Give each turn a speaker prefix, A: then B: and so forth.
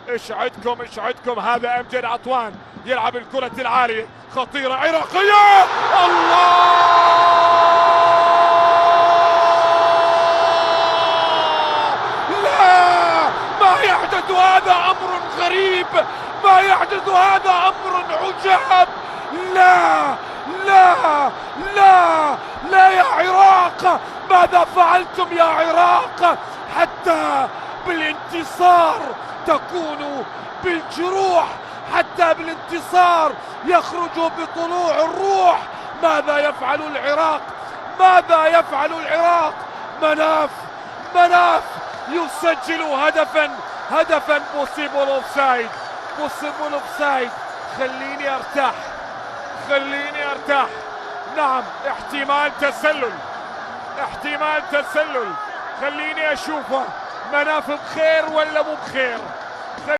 A: اشعدكم هذا امجد عطوان يلعب الكرة العالية خطيرة عراقية. الله لا، ما يحدث هذا امر غريب، ما يحدث هذا امر عجاب. لا لا لا لا يا عراق، ماذا فعلتم يا عراق؟ حتى بالانتصار تكونوا بالجروح، حتى بالانتصار يخرجوا بطلوع الروح. ماذا يفعل العراق؟ ماذا يفعل العراق؟ مناف يسجل هدفا بوسيبل اوفسايد. خليني ارتاح. نعم، احتمال تسلل. خليني اشوفه. مناف بخير ولا مو بخير؟